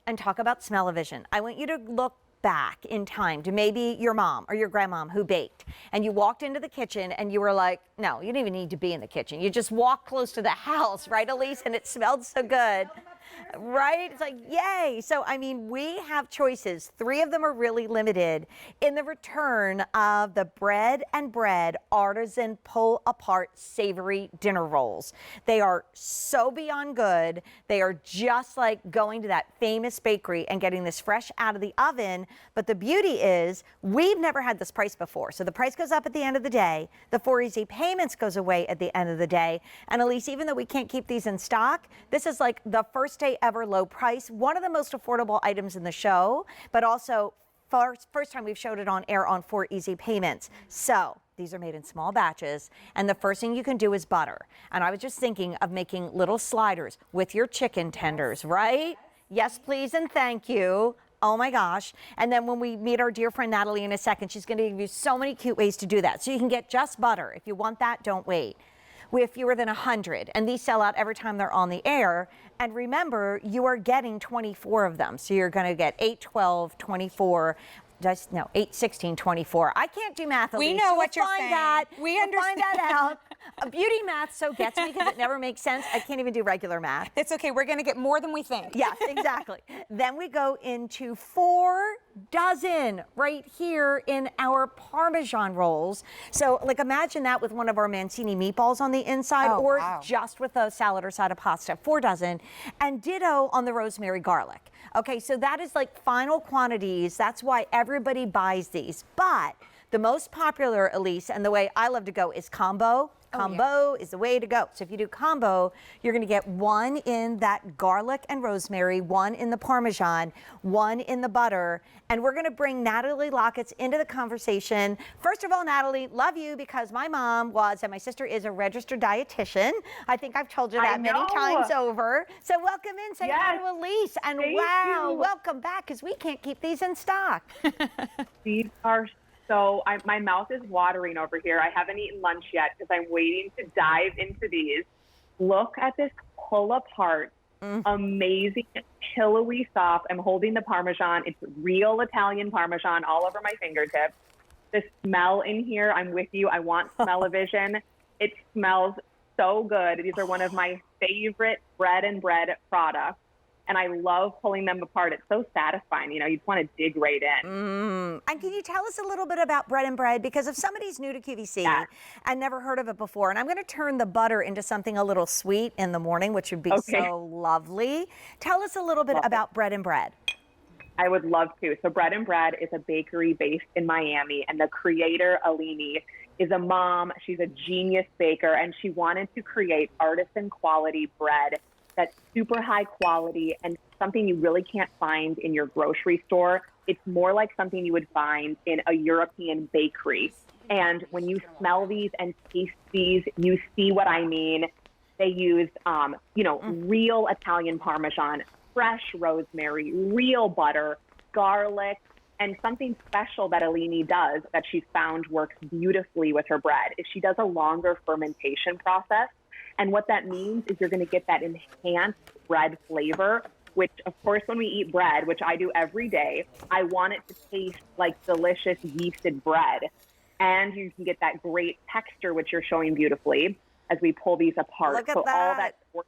and talk about smell-o-vision. I want you to look back in time to maybe your mom or your grandmom who baked, and you walked into the kitchen and you were like, no, you didn't even need to be in the kitchen. You just walked close to the house, right, Elise? And it smelled so good. Right? It's like, yay. So, I mean, we have choices. 3 of them are really limited in the return of the Bread and Bread Artisan Pull-Apart Savory Dinner Rolls. They are so beyond good. They are just like going to that famous bakery and getting this fresh out of the oven. But the beauty is we've never had this price before. So the price goes up at the end of the day. The 4 easy payments goes away at the end of the day. And Elise, even though we can't keep these in stock, this is like the first day ever low price, one of the most affordable items in the show, but also first time we've showed it on air on 4 easy payments. So these are made in small batches, and the first thing you can do is butter. And I was just thinking of making little sliders with your chicken tenders, right? Yes, please, and thank you. Oh my gosh. And then when we meet our dear friend Natalie in a second, she's going to give you so many cute ways to do that. So you can get just butter. If you want that, don't wait. We have fewer than 100, and these sell out every time they're on the air. And remember, you are getting 24 of them. So you're going to get 8, 12, 24, just no, 8, 16, 24. I can't do math, Elise. We know what you're saying. We understand. Find that out. Beauty math so gets me because it never makes sense. I can't even do regular math. It's okay. We're going to get more than we think. Yes, exactly. Then we go into 4 dozen right here in our Parmesan rolls. So like imagine that with one of our Mancini meatballs on the inside, or just with a salad or side of pasta. 4 dozen. And ditto on the rosemary garlic. Okay, so that is like final quantities. That's why everybody buys these. But the most popular, Elise, and the way I love to go is combo. Combo is the way to go. So if you do combo, you're going to get 1 in that garlic and rosemary, 1 in the Parmesan, 1 in the butter. And we're going to bring Natalie Locketts into the conversation. First of all, Natalie, love you because my mom was, and my sister is, a registered dietitian. I think I've told you that many times over. So welcome in. Say hi to Elise. And wow, welcome back because we can't keep these in stock. These are so, my mouth is watering over here. I haven't eaten lunch yet because I'm waiting to dive into these. Look at this pull apart, amazing, pillowy soft. I'm holding the Parmesan. It's real Italian Parmesan all over my fingertips. The smell in here, I'm with you. I want smell-o-vision. It smells so good. These are one of my favorite Bread and Bread products. And I love pulling them apart. It's so satisfying. You know, you just want to dig right in. And can you tell us a little bit about Bread and Bread? Because if somebody's new to QVC and never heard of it before, and I'm going to turn the butter into something a little sweet in the morning, which would be so lovely. Tell us a little bit about Bread and Bread. I would love to. So Bread and Bread is a bakery based in Miami, and the creator, Alini, is a mom. She's a genius baker, and she wanted to create artisan quality bread that's super high quality and something you really can't find in your grocery store. It's more like something you would find in a European bakery. And when you smell these and taste these, you see what I mean. They use, real Italian Parmesan, fresh rosemary, real butter, garlic, and something special that Alini does that she's found works beautifully with her bread is she does a longer fermentation process. And what that means is you're going to get that enhanced bread flavor, which, of course, when we eat bread, which I do every day, I want it to taste like delicious yeasted bread. And you can get that great texture, which you're showing beautifully as we pull these apart. Look at so that. all that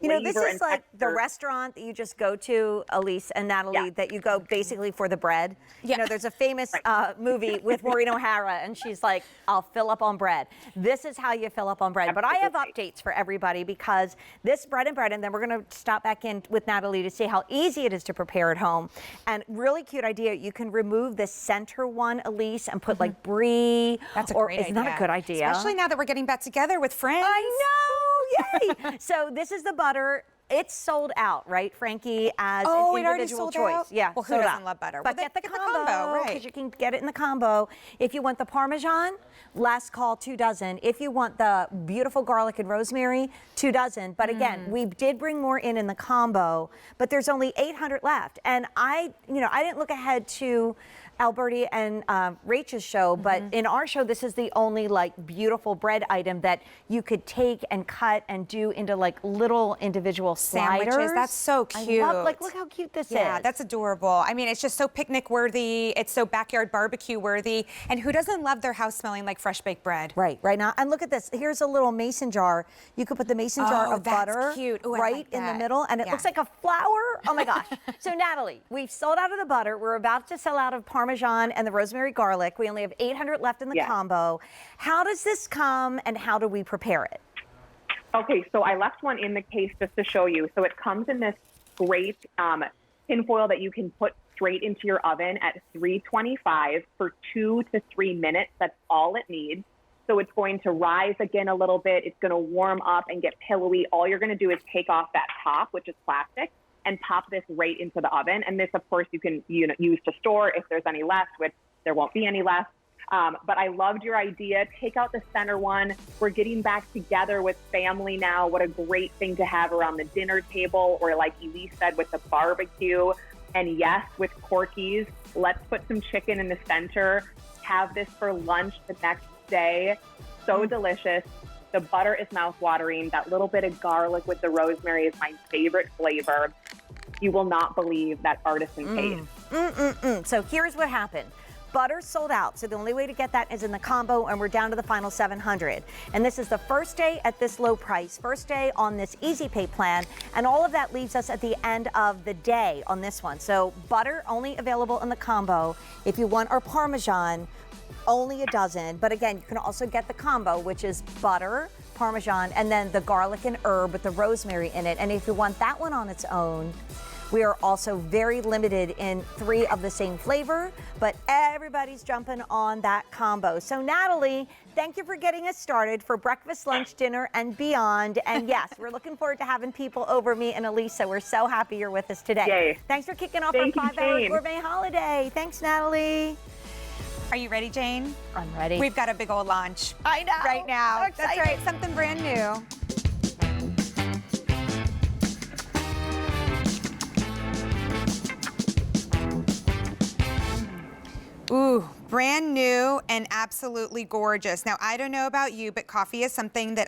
You know, this is like the restaurant that you just go to, Elise and Natalie, that you go basically for the bread. You know, there's a famous movie with Maureen O'Hara, and she's like, I'll fill up on bread. This is how you fill up on bread. But I have updates for everybody because this Bread and Bread, and then we're going to stop back in with Natalie to see how easy it is to prepare at home. And really cute idea. You can remove the center one, Elise, and put like brie. That's a great idea. Isn't that a good idea? Especially now that we're getting back together with friends. I know! Yay! So this is the butter. It's sold out, right, Frankie, as an individual choice. Out? Yeah, well, who doesn't love butter? But well, get the combo, right? because you can get it in the combo. If you want the Parmesan, last call, 2 dozen. If you want the beautiful garlic and rosemary, 2 dozen. But again, we did bring more in the combo, but there's only 800 left. And I didn't look ahead to Alberti and Rachel's show, but in our show, this is the only beautiful bread item that you could take and cut and do into little individual sandwiches. sliders. That's so cute. I love, like, look how cute this is. Yeah, that's adorable. I mean, it's just so picnic worthy. It's so backyard barbecue worthy. And who doesn't love their house smelling like fresh baked bread? Right now. And look at this. Here's a little mason jar. You could put the mason jar of that's butter cute. Ooh, I right like in the that. middle, and it Yeah. looks like a flower. Oh my gosh. So Natalie, we've sold out of the butter. We're about to sell out of Parmesan and the rosemary garlic. We only have 800 left in the combo. How does this come and how do we prepare it? Okay, so I left one in the case just to show you. So it comes in this great tinfoil that you can put straight into your oven at 325 for 2 to 3 minutes. That's all it needs. So it's going to rise again a little bit. It's going to warm up and get pillowy. All you're going to do is take off that top, which is plastic, and pop this right into the oven. And this, of course, you can use to store if there's any left, which there won't be any left. But I loved your idea. Take out the center one. We're getting back together with family now. What a great thing to have around the dinner table, or like Elise said, with the barbecue. And yes, with Corky's, let's put some chicken in the center. Have this for lunch the next day. So delicious. The butter is mouth-watering. That little bit of garlic with the rosemary is my favorite flavor. You will not believe that artisan taste. So here's what happened. Butter sold out, so the only way to get that is in the combo, and we're down to the final 700. And this is the first day at this low price, first day on this easy pay plan, and all of that leaves us at the end of the day on this one. So butter only available in the combo. If you want our Parmesan, only a dozen, but again, you can also get the combo, which is butter, Parmesan, and then the garlic and herb with the rosemary in it. And if you want that one on its own, we are also very limited in 3 of the same flavor, but everybody's jumping on that combo. So Natalie, thank you for getting us started for breakfast, lunch, dinner, and beyond. And yes, we're looking forward to having people over, me and Elisa. We're so happy you're with us today. Yay. Thanks for kicking off Thank you, our 5-hour Jane. gourmet holiday. Thanks, Natalie. Are you ready, Jane? I'm ready. We've got a big old launch. I know. Right now. I'm That's excited. right. Something brand new. Ooh, brand new and absolutely gorgeous. Now, I don't know about you, but coffee is something that